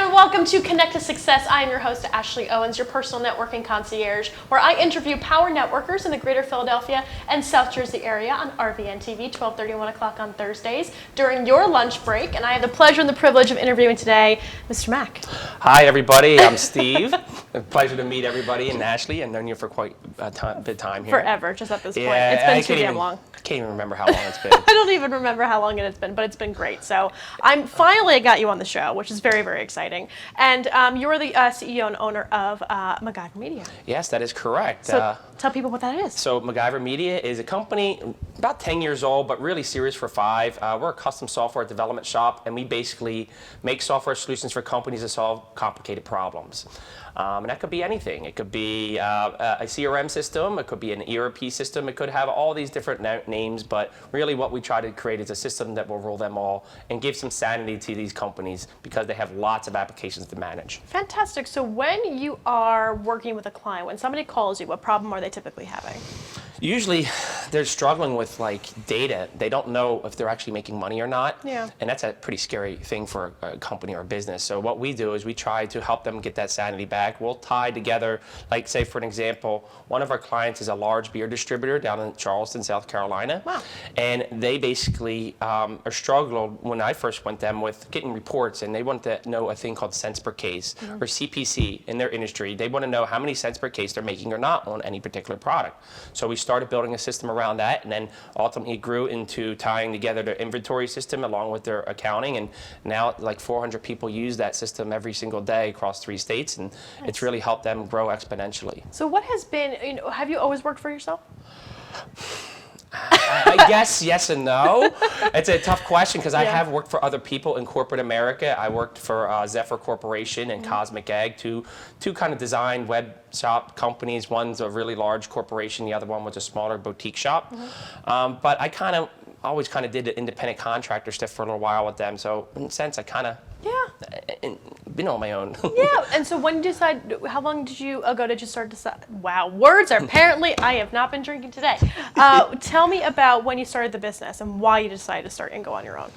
and welcome to Connect to Success. I am your host, Ashley Owens, your personal networking concierge, where I interview power networkers in the greater Philadelphia and South Jersey area on RVN TV, 12:30, 1 o'clock on Thursdays during your lunch break. And I have the pleasure and the privilege of interviewing today Mr. Mac. Hi, everybody. I'm Steve. A pleasure to meet everybody and Ashley. I've known you for quite a bit of time here. Forever, just at this point. Yeah, It's been too damn long. I can't even remember how long it's been. I don't even remember how long it has been, but it's been great. So I got you on the show, which is very, very exciting. And you're the CEO and owner of MacGyver Media. Yes, that is correct. So tell people what that is. So MacGyver Media is a company about 10 years old, but really serious for 5. We're a custom software development shop, and we basically make software solutions for companies to solve complicated problems. And that could be anything. It could be a CRM system, it could be an ERP system, it could have all these different names, but really what we try to create is a system that will rule them all and give some sanity to these companies because they have lots of applications to manage. Fantastic. So when you are working with a client, when somebody calls you, what problem are they typically having? Usually they're struggling with data. They don't know if they're actually making money or not. Yeah. And that's a pretty scary thing for a company or a business. So what we do is we try to help them get that sanity back. We'll tie together, say for an example, one of our clients is a large beer distributor down in Charleston, South Carolina. Wow. And they basically are struggled when I first went to them with getting reports, and they want to know a thing called cents per case or CPC in their industry. They want to know how many cents per case they're making or not on any particular product. So we started building a system around that, and then ultimately it grew into tying together their inventory system along with their accounting, and now 400 people use that system every single day across 3 states, and it's really helped them grow exponentially. So what has been, have you always worked for yourself? I guess yes and no. It's a tough question because I have worked for other people in corporate America. I worked for Zephyr Corporation and Cosmic Egg, two kind of design web shop companies. One's a really large corporation, the other one was a smaller boutique shop. But I always did the independent contractor stuff for a little while with them. So in a sense, I been on my own. Yeah, and so when you decide, how long ago did you start to decide? Wow, words are apparently, I have not been drinking today. Tell me about when you started the business and why you decided to start and go on your own.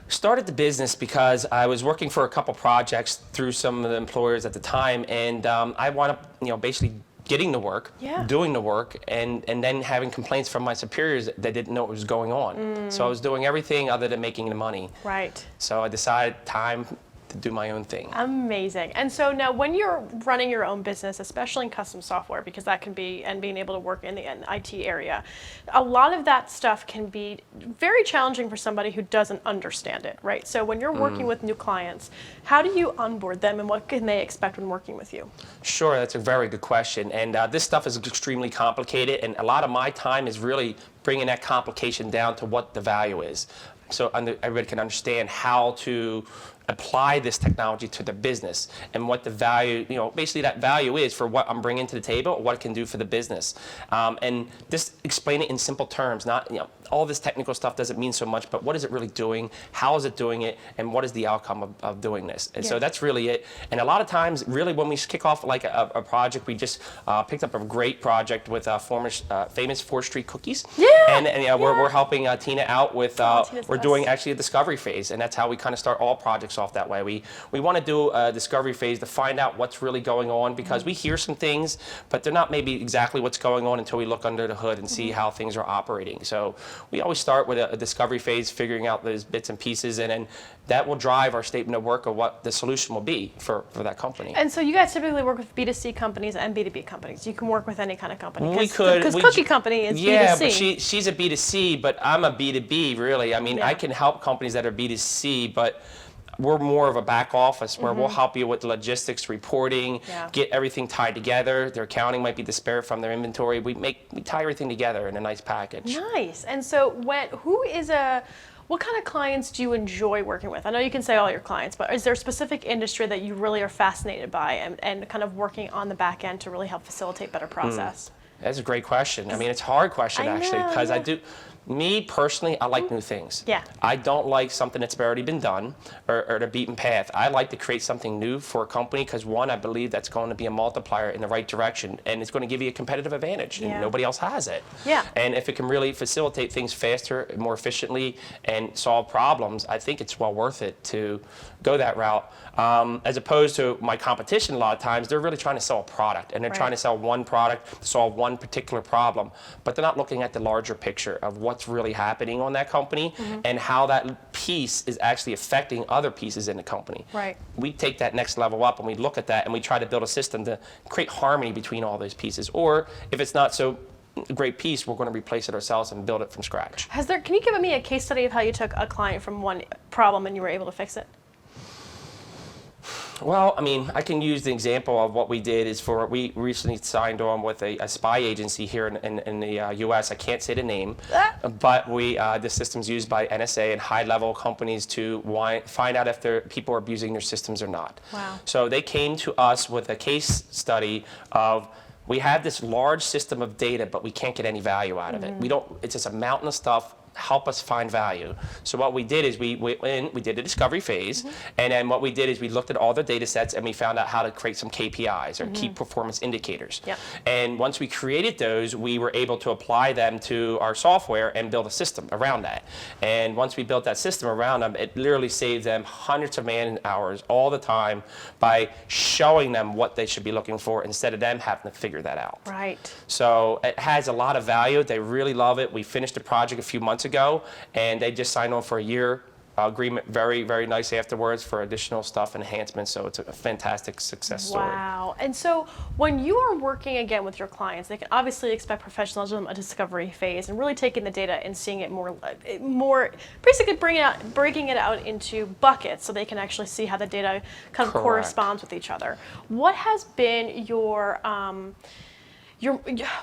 Started the business because I was working for a couple projects through some of the employers at the time, and I wound up, basically getting the work, doing the work, and then having complaints from my superiors that didn't know what was going on. So I was doing everything other than making the money. Right. So I decided time to do my own thing. Amazing. And so now when you're running your own business, especially in custom software, because that can be, and being able to work in the IT area, a lot of that stuff can be very challenging for somebody who doesn't understand it, right? So when you're working with new clients, how do you onboard them and what can they expect when working with you? Sure, that's a very good question. And this stuff is extremely complicated, and a lot of my time is really bringing that complication down to what the value is. So everybody can understand how to apply this technology to the business and what the value, basically that value is for what I'm bringing to the table, what it can do for the business. And just explain it in simple terms, not, all this technical stuff doesn't mean so much, but what is it really doing? How is it doing it? And what is the outcome of doing this? And so that's really it. And a lot of times, really when we kick off a project, we just picked up a great project with famous 4th Street cookies. We're helping Tina out with, we're doing actually a discovery phase, and that's how we kind of start all projects off that way. We want to do a discovery phase to find out what's really going on, because we hear some things, but they're not maybe exactly what's going on until we look under the hood and see how things are operating. So we always start with a discovery phase, figuring out those bits and pieces, and then that will drive our statement of work of what the solution will be for that company. And so you guys typically work with B2C companies and B2B companies. You can work with any kind of company. We could. Because Cookie Company is B2C. Yeah, but she's a B2C, but I'm a B2B, really. I mean, I can help companies that are B2C, but we're more of a back office where we'll help you with the logistics, reporting, get everything tied together. Their accounting might be disparate from their inventory. We tie everything together in a nice package. Nice. And so what kind of clients do you enjoy working with? I know you can say all your clients, but is there a specific industry that you really are fascinated by and kind of working on the back end to really help facilitate better process? That's a great question. I mean, it's a hard question, actually, because Me personally, I like new things. Yeah. I don't like something that's already been done or the beaten path. I like to create something new for a company because, one, I believe that's going to be a multiplier in the right direction, and it's going to give you a competitive advantage, and nobody else has it. Yeah. And if it can really facilitate things faster, more efficiently, and solve problems, I think it's well worth it to go that route. As opposed to my competition, a lot of times, they're really trying to sell a product, and they're trying to sell one product to solve one particular problem, but they're not looking at the larger picture of what's really happening on that company and how that piece is actually affecting other pieces in the company. Right. We take that next level up and we look at that and we try to build a system to create harmony between all those pieces. Or if it's not so great piece, we're going to replace it ourselves and build it from scratch. Can you give me a case study of how you took a client from one problem and you were able to fix it? Well, I mean, I can use the example of what we did we recently signed on with a spy agency here in the U.S. I can't say the name, but the system's used by NSA and high-level companies to find out if people are abusing their systems or not. Wow. So they came to us with a case study of, we have this large system of data, but we can't get any value out of it. It's just a mountain of stuff. Help us find value. So what we did is we did a discovery phase, and then what we did is we looked at all the data sets and we found out how to create some KPIs or key performance indicators. Yep. And once we created those, we were able to apply them to our software and build a system around that. And once we built that system around them, it literally saved them hundreds of man hours all the time by showing them what they should be looking for instead of them having to figure that out. Right. So it has a lot of value. They really love it. We finished the project a few months ago, and they just signed on for a year agreement, very, very nice afterwards for additional stuff, enhancements. So it's a fantastic success story. Wow. And so when you are working again with your clients, they can obviously expect professionalism, a discovery phase, and really taking the data and seeing it more basically breaking it out into buckets so they can actually see how the data kind of corresponds with each other. What has been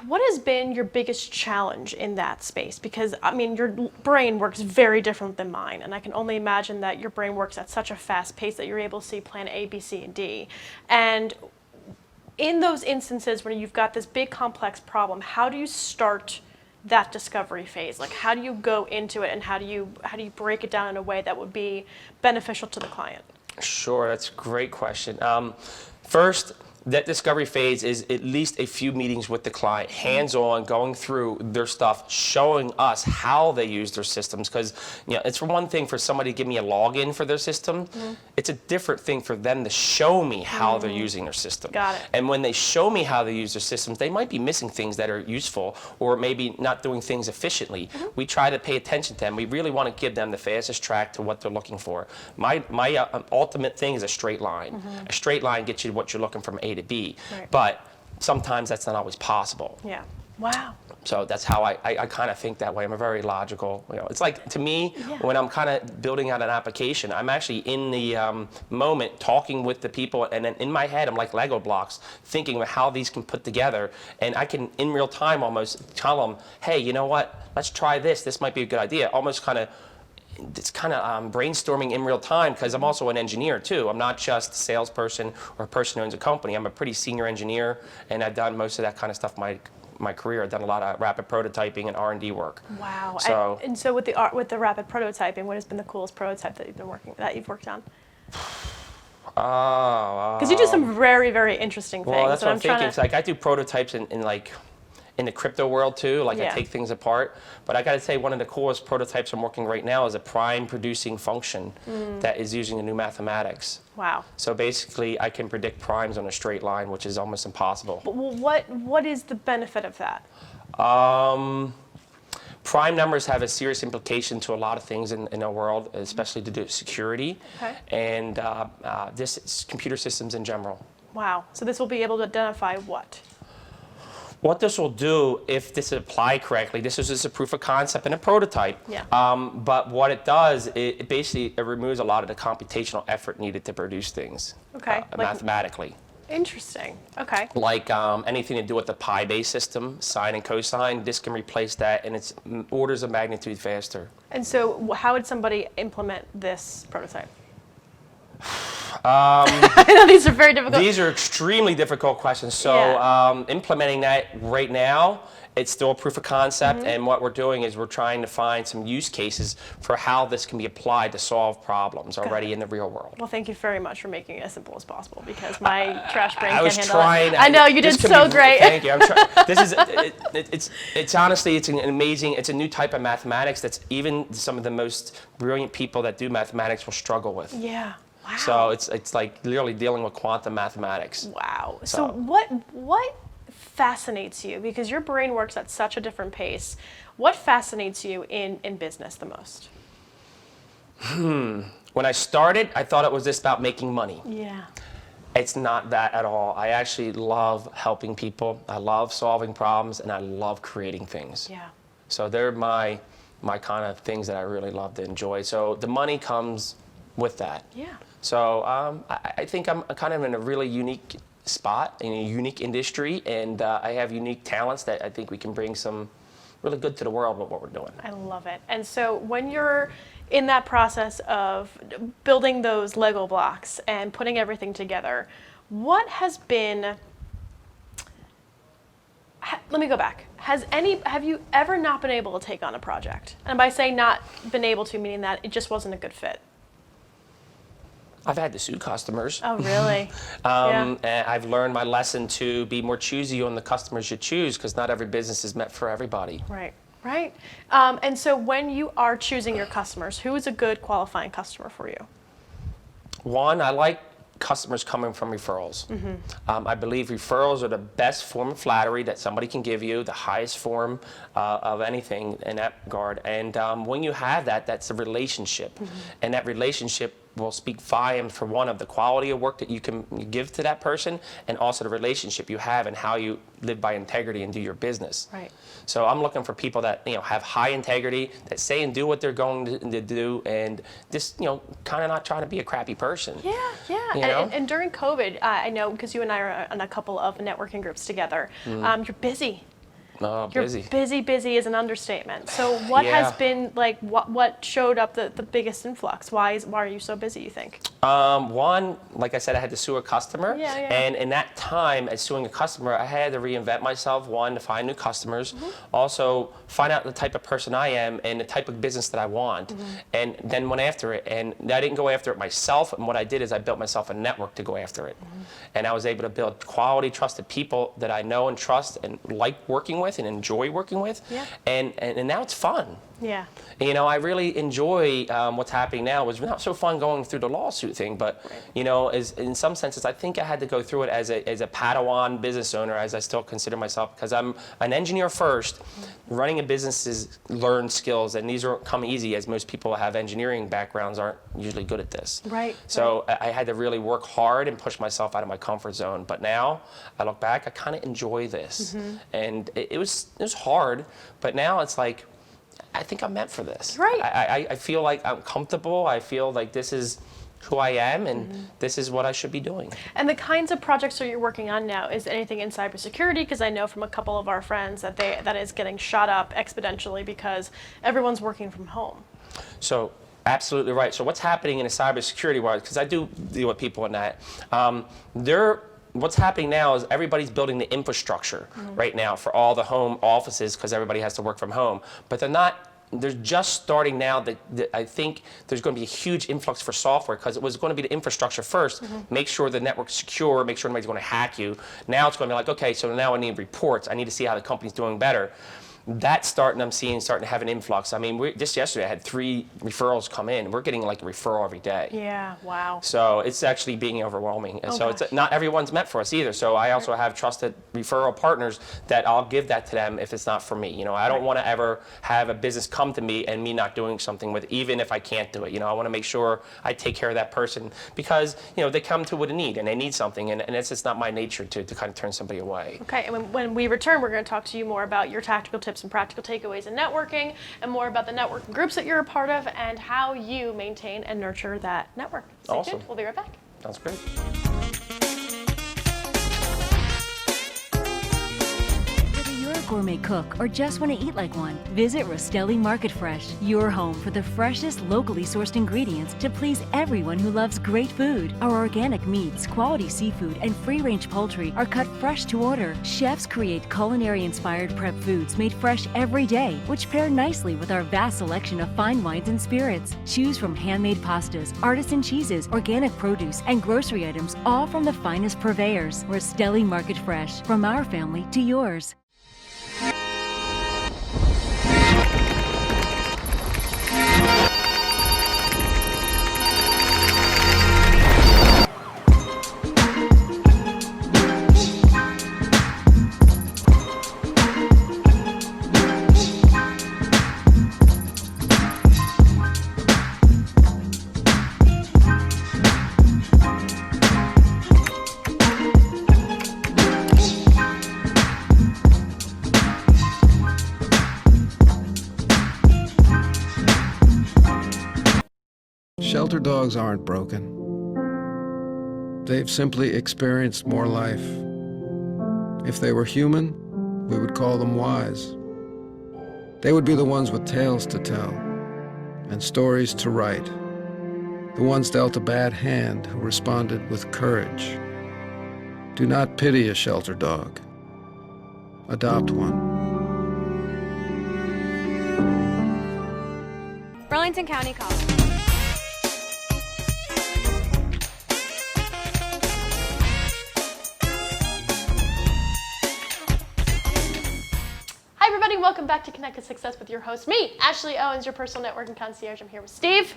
what has been your biggest challenge in that space? Because, I mean, your brain works very different than mine, and I can only imagine that your brain works at such a fast pace that you're able to see plan A, B, C, and D. And in those instances when you've got this big complex problem, how do you start that discovery phase? Like, how do you go into it, and how do you break it down in a way that would be beneficial to the client? Sure, that's a great question. First, that discovery phase is at least a few meetings with the client, hands-on, going through their stuff, showing us how they use their systems. Because it's one thing for somebody to give me a login for their system. It's a different thing for them to show me how they're using their system. Got it. And when they show me how they use their systems, they might be missing things that are useful or maybe not doing things efficiently. We try to pay attention to them. We really want to give them the fastest track to what they're looking for. My ultimate thing is a straight line. A straight line gets you what you're looking from A to B, but sometimes that's not always possible. Yeah. Wow. So that's how I kind of think that way. I'm a very logical, it's like, to me, when I'm kind of building out an application, I'm actually in the moment talking with the people, and then in my head, I'm like Lego blocks, thinking about how these can put together, and I can, in real time, almost tell them, hey, you know what, let's try this. This might be a good idea. Almost kind of, it's kind of brainstorming in real time, because I'm also an engineer too. I'm not just a salesperson or a person who owns a company. I'm a pretty senior engineer, and I've done most of that kind of stuff my career. I've done a lot of rapid prototyping and R&D work. Wow. So, and so with the rapid prototyping, what has been the coolest prototype that you've worked on? Because you do some very, very interesting things. Well, that's what I'm thinking. It's like I do prototypes in the crypto world too, like I take things apart. But I got to say, one of the coolest prototypes I'm working right now is a prime producing function that is using the new mathematics. Wow. So basically, I can predict primes on a straight line, which is almost impossible. But what is the benefit of that? Prime numbers have a serious implication to a lot of things in our world, especially to do with security and this computer systems in general. Wow. So this will be able to identify what? What this will do, if this is applied correctly, this is just a proof of concept and a prototype. Yeah. But what it does, it basically removes a lot of the computational effort needed to produce things mathematically. Interesting. Okay. Like anything to do with the pi-based system, sine and cosine, this can replace that, and it's orders of magnitude faster. And so how would somebody implement this prototype? I know these are very difficult. These are extremely difficult questions. So implementing that right now it's still a proof of concept, and what we're doing is we're trying to find some use cases for how this can be applied to solve problems already in the real world. Well, thank you very much for making it as simple as possible, because my trash brain I can't was handle trying. it. I know, you did so great. Thank you. I'm trying. This is it's honestly, it's an amazing. It's a new type of mathematics that's even some of the most brilliant people that do mathematics will struggle with. Yeah. Wow. So it's like literally dealing with quantum mathematics. Wow. So what fascinates you, because your brain works at such a different pace? What fascinates you in business the most? When I started, I thought it was just about making money. Yeah. It's not that at all. I actually love helping people. I love solving problems, and I love creating things. Yeah. So they're my kind of things that I really love to enjoy. So the money comes with that. Yeah. So I think I'm kind of in a really unique spot, in a unique industry, and I have unique talents that I think we can bring some really good to the world with what we're doing. I love it. And so when you're in that process of building those Lego blocks and putting everything together, what has been, let me go back. Have you ever not been able to take on a project? And by saying not been able to, meaning that it just wasn't a good fit. I've had to sue customers. Oh, really? And I've learned my lesson to be more choosy on the customers you choose, because not every business is meant for everybody. Right, right. And so when you are choosing your customers, who is a good qualifying customer for you? One, I like customers coming from referrals. I believe referrals are the best form of flattery that somebody can give you, the highest form of anything in that regard. And when you have that, that's a relationship. And that relationship will speak volumes for one of the quality of work that you give to that person, and also the relationship you have and how you live by integrity and do your business. Right. So I'm looking for people that have high integrity, that say and do what they're going to do, and just kind of not trying to be a crappy person. Yeah, yeah. And during COVID, I know, because you and I are on a couple of networking groups together. You're busy. Oh, busy. Busy is an understatement. So what has been like, what showed up the biggest influx? Why are you so busy, you think? One, like I said, I had to sue a customer. Yeah. And in that time, as suing a customer, I had to reinvent myself. One, to find new customers. Also, find out the type of person I am and the type of business that I want. And then went after it. And I didn't go after it myself. And what I did is I built myself a network to go after it. And I was able to build quality, trusted people that I know and trust and like working with and enjoy working with. Yeah. And now it's fun. Yeah. I really enjoy what's happening now. It was not so fun going through the lawsuit thing, but is in some senses, I think I had to go through it as a Padawan business owner, as I still consider myself, because I'm an engineer first. Running a business is learned skills, and these don't come easy, as most people who have engineering backgrounds aren't usually good at this. Right. So I had to really work hard and push myself out of my comfort zone. But now I look back, I kind of enjoy this, and it was hard, but now it's like, I think I'm meant for this. Right. I feel like I'm comfortable. I feel like this is who I am, and this is what I should be doing. And the kinds of projects that you're working on now, is anything in cybersecurity? Because I know from a couple of our friends that that is getting shot up exponentially because everyone's working from home. So absolutely right. So what's happening in a cybersecurity world, because I do deal with people in that, what's happening now is everybody's building the infrastructure right now for all the home offices, because everybody has to work from home. But they're just starting now. That I think there's going to be a huge influx for software, because it was going to be the infrastructure first, make sure the network's secure, make sure nobody's going to hack you. Now it's going to be like, okay, so now I need reports. I need to see how the company's doing better. That's starting to have an influx. I mean, just yesterday I had 3 referrals come in. We're getting like a referral every day. Yeah, wow. So it's actually being overwhelming. And so gosh. it's not everyone's meant for us either. So I also have trusted referral partners that I'll give that to them if it's not for me. I don't want to ever have a business come to me and me not doing something with it, even if I can't do it. I want to make sure I take care of that person, because they come to with a need and they need something, and it's just not my nature to kind of turn somebody away. Okay, and when we return, we're going to talk to you more about your tactical tips and practical takeaways in networking, and more about the networking groups that you're a part of and how you maintain and nurture that network. Stay Awesome. tuned. We'll be right back. Sounds great. Whether you're a gourmet cook or just want to eat like one, visit Rostelli Market Fresh, your home for the freshest, locally sourced ingredients to please everyone who loves great food. Our organic meats, quality seafood, and free-range poultry are cut fresh to order. Chefs create culinary-inspired prep foods made fresh every day, which pair nicely with our vast selection of fine wines and spirits. Choose from handmade pastas, artisan cheeses, organic produce, and grocery items, all from the finest purveyors. Rostelli Market Fresh, from our family to yours. Shelter dogs aren't broken. They've simply experienced more life. If they were human, we would call them wise. They would be the ones with tales to tell and stories to write. The ones dealt a bad hand who responded with courage. Do not pity a shelter dog. Adopt one. Burlington County College. Hi everybody, welcome back to Connected Success with your host, me, Ashley Owens, your personal networking concierge. I'm here with Steve,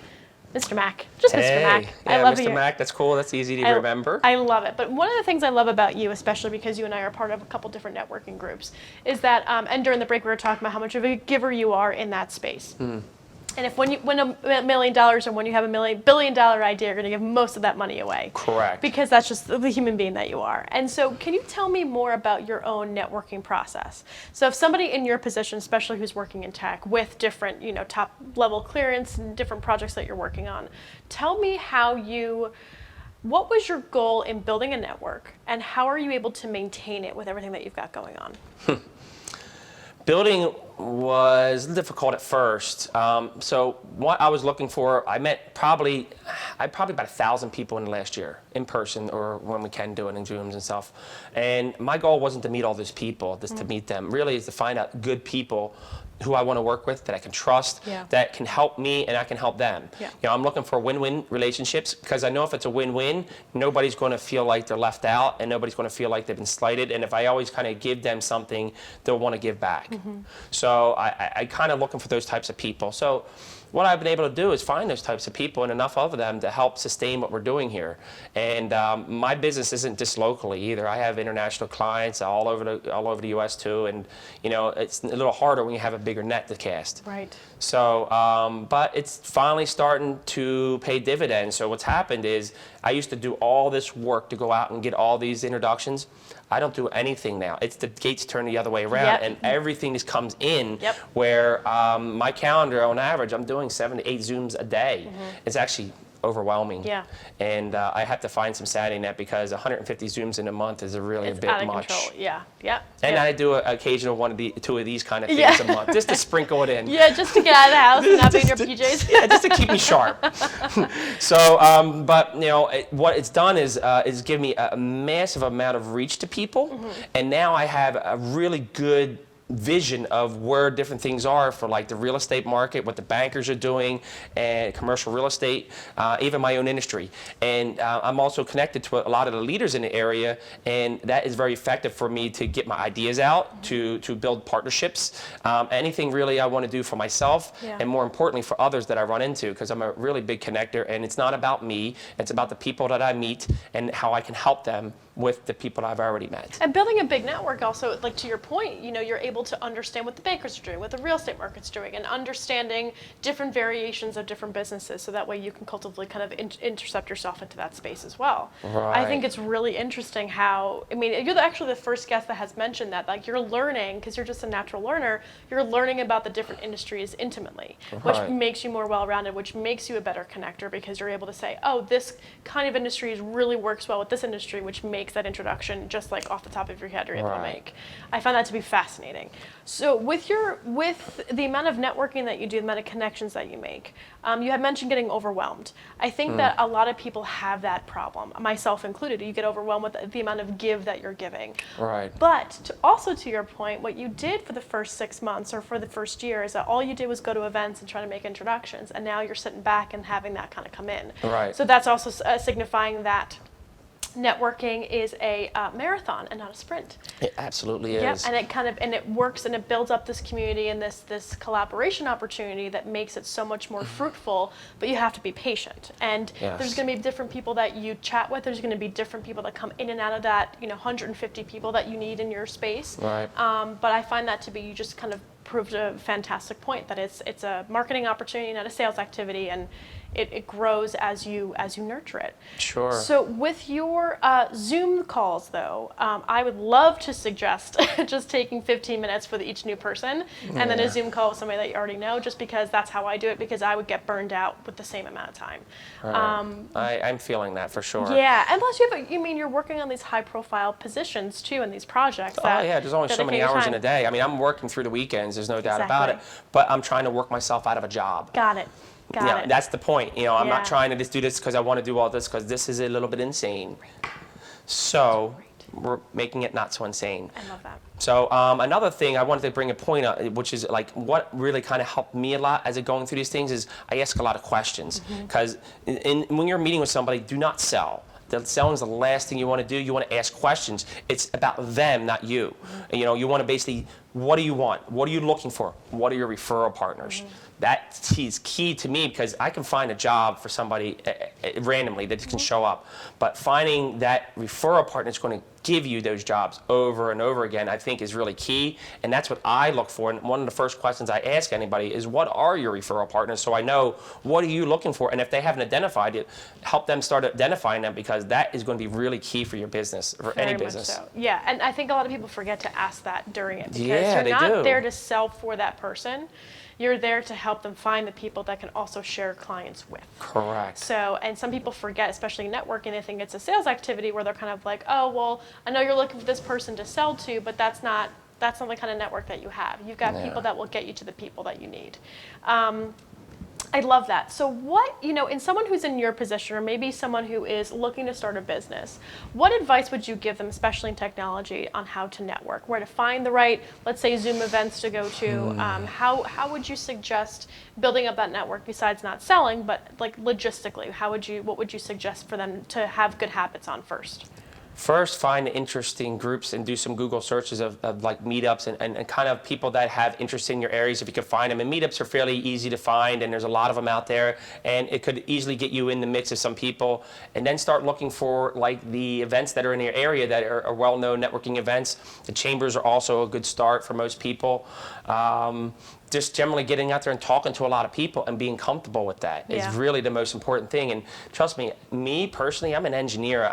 Mr. Mac, just Mr. Mac. Yeah, I love Mr. you. Mac, that's cool. That's easy to remember. I love it. But one of the things I love about you, especially because you and I are part of a couple different networking groups, is that, and during the break we were talking about how much of a giver you are in that space. And if when you win $1 million or when you have $1 billion idea, you're going to give most of that money away. Correct. Because that's just the human being that you are. And so can you tell me more about your own networking process? So if somebody in your position, especially who's working in tech with different, top level clearance and different projects that you're working on, tell me what was your goal in building a network and how are you able to maintain it with everything that you've got going on? Building was difficult at first. So what I was looking for, I met probably about 1,000 people in the last year in person or when we can do it in Zooms and stuff. And my goal wasn't to meet all those people, just to meet them. Really is to find out good people who I want to work with, that I can trust, that can help me and I can help them. I'm looking for win-win relationships because I know if it's a win-win, nobody's going to feel like they're left out and nobody's going to feel like they've been slighted. And if I always kind of give them something, they'll want to give back. So I kind of looking for those types of people. So what I've been able to do is find those types of people and enough of them to help sustain what we're doing here. And my business isn't just locally either. I have international clients all over the U.S. too. And it's a little harder when you have a bigger net to cast. Right. So, but it's finally starting to pay dividends. So what's happened is I used to do all this work to go out and get all these introductions. I don't do anything now. It's the gates turn the other way around, and everything just comes in. Where my calendar, on average, I'm doing 7 to 8 Zooms a day. It's actually overwhelming. And I have to find some sanity in that because 150 Zooms in a month is really a bit out of much. Control. And I do an occasional two of these kind of things a month, just to sprinkle it in. Just to get out of the house and not be in your PJs. Just to keep me sharp. So, but what it's done is give me a massive amount of reach to people, and now I have a really good vision of where different things are for like the real estate market, what the bankers are doing, and commercial real estate, even my own industry. And I'm also connected to a lot of the leaders in the area, and that is very effective for me to get my ideas out, to build partnerships, anything really I want to do for myself, and more importantly for others that I run into, because I'm a really big connector, and it's not about me, it's about the people that I meet and how I can help them with the people I've already met. And building a big network also, like to your point, you're able to understand what the bankers are doing, what the real estate market's doing, and understanding different variations of different businesses, so that way you can cultively kind of intercept yourself into that space as well. I think it's really interesting how, you're actually the first guest that has mentioned that, like you're learning, because you're just a natural learner, you're learning about the different industries intimately, which makes you more well-rounded, which makes you a better connector, because you're able to say, oh, this kind of industry really works well with this industry, which makes that introduction just like off the top of your head you're able to make. I find that to be fascinating. Fascinating. So with the amount of networking that you do, the amount of connections that you make, you had mentioned getting overwhelmed. I think that a lot of people have that problem, myself included. You get overwhelmed with the amount of give that you're giving. Right. But also to your point, what you did for the first 6 months or for the first year is that all you did was go to events and try to make introductions, and now you're sitting back and having that kind of come in. Right. So that's also signifying that networking is a marathon and not a sprint. It absolutely Yeah, is. and it works and it builds up this community and this collaboration opportunity that makes it so much more fruitful. But you have to be patient, and Yes. there's going to be different people that you chat with. There's going to be different people that come in and out of that 150 people that you need in your space. Right. But I find that to be, you just kind of proved a fantastic point that it's a marketing opportunity, not a sales activity, and it grows as you nurture it. Sure. So with your Zoom calls, though, I would love to suggest just taking 15 minutes for each new person, and then a Zoom call with somebody that you already know, just because that's how I do it, because I would get burned out with the same amount of time. Right. I'm feeling that for sure. Yeah, and plus you're working on these high-profile positions too, in these projects. Oh yeah, there's only so many dedicate your hours in time. a day. I mean, I'm working through the weekends, there's no doubt about it, Exactly. but I'm trying to work myself out of a job. Got it. Got it. That's the point. I'm Yeah. not trying to just do this because I want to do all this, because this is a little bit insane. So we're making it not so insane. I love that. So another thing I wanted to bring a point up, which is like what really kind of helped me a lot as I'm going through these things, is I ask a lot of questions, because when you're meeting with somebody, do not sell. Selling is the last thing you want to do. You want to ask questions. It's about them, not you. You want to basically, what do you want? What are you looking for? What are your referral partners? That is key to me, because I can find a job for somebody randomly that can show up. But finding that referral partner is going to give you those jobs over and over again, I think is really key. And that's what I look for. And one of the first questions I ask anybody is, what are your referral partners? So I know, what are you looking for? And if they haven't identified it, help them start identifying them, because that is going to be really key for your business, for any Very business. much so. Yeah, and I think a lot of people forget to ask that during it, because Yeah, you're they not do. there to sell for that person. You're there to help them find the people that can also share clients with. Correct. So, and some people forget, especially networking, they think it's a sales activity where they're kind of like, oh, well, I know you're looking for this person to sell to, but that's not the kind of network that you have. You've got people that will get you to the people that you need. I love that. So what, in someone who's in your position, or maybe someone who is looking to start a business, what advice would you give them, especially in technology, on how to network, where to find the right, let's say, Zoom events to go to? How would you suggest building up that network, besides not selling, but like logistically, what would you suggest for them to have good habits on first? First, find interesting groups and do some Google searches of like meetups and kind of people that have interest in your areas, if you can find them. And meetups are fairly easy to find, and there's a lot of them out there, and it could easily get you in the mix of some people. And then start looking for like the events that are in your area that are well-known networking events. The chambers are also a good start for most people. Just generally getting out there and talking to a lot of people and being comfortable with that is really the most important thing. And trust me personally, I'm an engineer.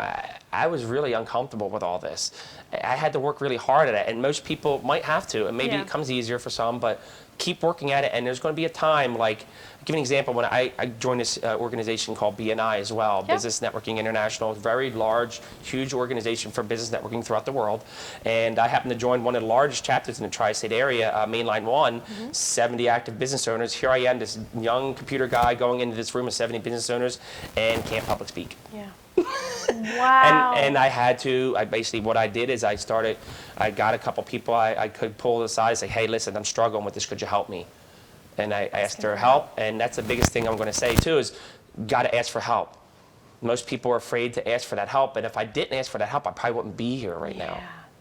I was really uncomfortable with all this. I had to work really hard at it, and most people might have to, and maybe it comes easier for some, but keep working at it. And there's going to be a time, like, I'll give you an example. When I joined this organization called BNI as well, Business Networking International, very large, huge organization for business networking throughout the world. And I happened to join one of the largest chapters in the tri-state area, Mainline 1, 70 active business owners. Here I am, this young computer guy going into this room of 70 business owners and can't public speak. Yeah. Wow. And I had to, basically what I did is I got a couple people I could pull aside and say, hey, listen, I'm struggling with this, could you help me? And I asked their help, and that's the biggest thing I'm going to say too, is got to ask for help. Most people are afraid to ask for that help, and if I didn't ask for that help, I probably wouldn't be here right now.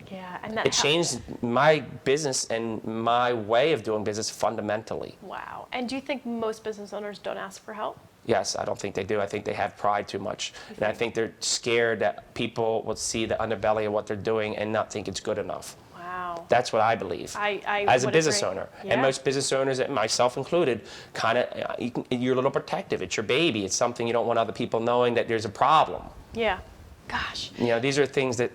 Yeah, and that It changed my business and my way of doing business fundamentally. Wow. And do you think most business owners don't ask for help? Yes, I don't think they do. I think they have pride too much. And I think they're scared that people will see the underbelly of what they're doing and not think it's good enough. Wow. That's what I believe. I as a would business agree. owner. Yeah. And most business owners, and myself included, kind of, you're a little protective. It's your baby. It's something you don't want other people knowing that there's a problem. Yeah. Gosh. These are things that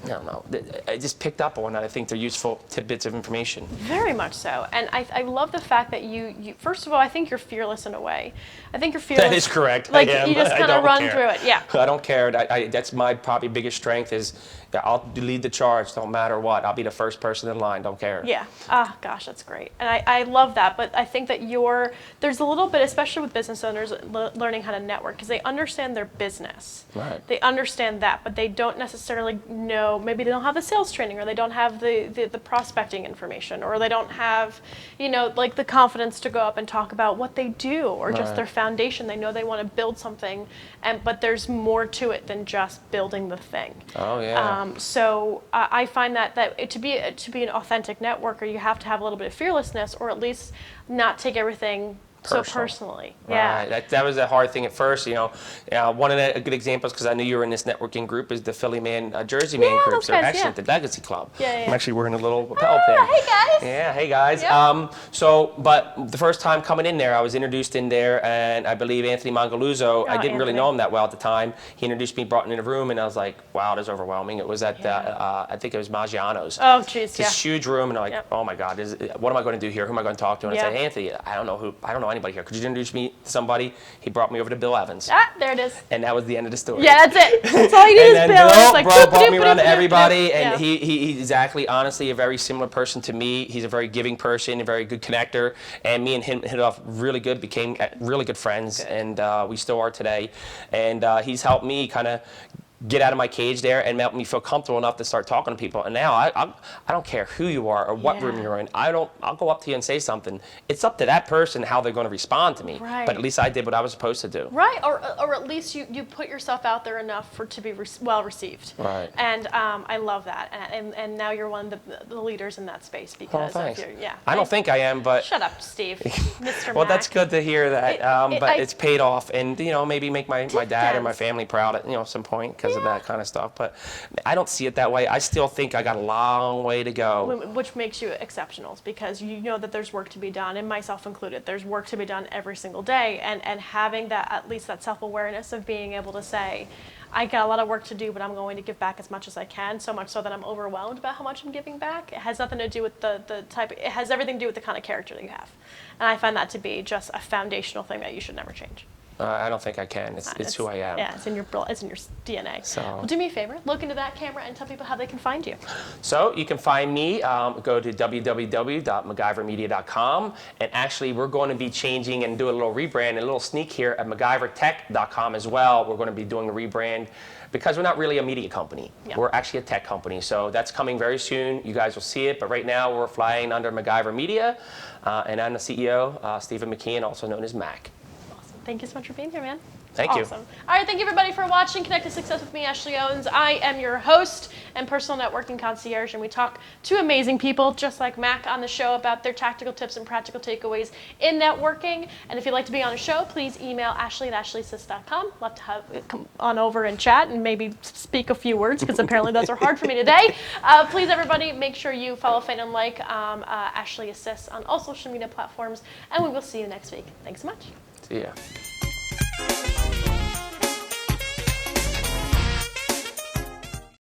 I don't know. I just picked up on that. I think they're useful tidbits of information. Very much so. And I love the fact that you first of all, I think you're fearless in a way. I think you're fearless. That is correct. Like, I am. you just I kind of don't run care. through it. Yeah. I don't care. That's my probably biggest strength is that I'll lead the charge, don't matter what. I'll be the first person in line, don't care. Yeah. Ah, gosh, that's great. And I love that. But I think that there's a little bit, especially with business owners, learning how to network because they understand their business. Right. They understand that, but they don't necessarily know, maybe they don't have the sales training or they don't have the prospecting information or they don't have, like the confidence to go up and talk about what they do or just Right. their foundation. They know they want to build something, but there's more to it than just building the thing. Oh, yeah. So I find that to be an authentic networker, you have to have a little bit of fearlessness, or at least not take everything so personally. Right. Yeah. That was a hard thing at first. One of the good examples, because I knew you were in this networking group, is the Philly Man, Jersey Man Yeah, groups. those They're guys, excellent. yeah. The Legacy Club. Yeah. I'm actually wearing a little lapel pin. Hey guys. Yeah, hey guys. Yep. But the first time coming in there, I was introduced in there, and I believe Anthony Mangaluzzo, I didn't really Anthony. know him that well at the time. He introduced me, brought me in a room, and I was like, wow, that's overwhelming. It was at, I think it was Maggiano's. Oh, jeez, It's yeah. this huge room, and I'm like, Yep. oh my God, what am I going to do here? Who am I going to talk to? And I Yeah. said, Anthony, I don't know anybody here. Could you introduce me to somebody? He brought me over to Bill Evans. Ah, there it is. And that was the end of the story. Yeah, that's it. That's all you need And is then Bill. Bill It's like, brought me around to everybody, and Yeah. he's exactly, honestly, a very similar person to me. He's a very giving person, a very good connector, and me and him hit off really good, became really good friends, and we still are today. And he's helped me kind of get out of my cage there and help me feel comfortable enough to start talking to people. And now I don't care who you are or what room you're in. I'll go up to you and say something. It's up to that person how they're going to respond to me. Right. But at least I did what I was supposed to do. Right, or at least you put yourself out there enough to be well received. Right. And I love that. And now you're one of the leaders in that space because thanks. of your, yeah. I don't think I am, but Shut up, Steve. Mr. well, Mac. that's good to hear that. But it's paid off, and maybe make my dad or my Dividends. family proud at some point because of that kind of stuff. But I don't see it that way. I still think I got a long way to go. Which makes you exceptional because you know that there's work to be done, and myself included. There's work to be done every single day, and having that, at least that self-awareness of being able to say, I got a lot of work to do, but I'm going to give back as much as I can, so much so that I'm overwhelmed about how much I'm giving back. It has nothing to do with the type, it has everything to do with the kind of character that you have. And I find that to be just a foundational thing that you should never change. I don't think I can. It's who I am. Yeah, it's in your DNA. So- Well, do me a favor, look into that camera and tell people how they can find you. So you can find me, go to www.MacGyverMedia.com, and actually we're going to be changing and do a little rebrand, a little sneak here at MacGyverTech.com as well. We're going to be doing a rebrand because we're not really a media company. Yeah. We're actually a tech company. So that's coming very soon. You guys will see it, but right now we're flying under MacGyver Media, and I'm the CEO, Steven McKeon, also known as Mac. Awesome. Thank you so much for being here, man. Thank you. Awesome. All right, thank you everybody for watching Connect to Success with me, Ashley Owens. I am your host and personal networking concierge, and we talk to amazing people just like Mac on the show about their tactical tips and practical takeaways in networking. And if you'd like to be on the show, please email ashley@ashleysys.com. Love to have come on over and chat and maybe speak a few words because apparently those are hard for me today. Please, everybody, make sure you follow, fan, and like Ashley Assist on all social media platforms, and we will see you next week. Thanks so much. See ya.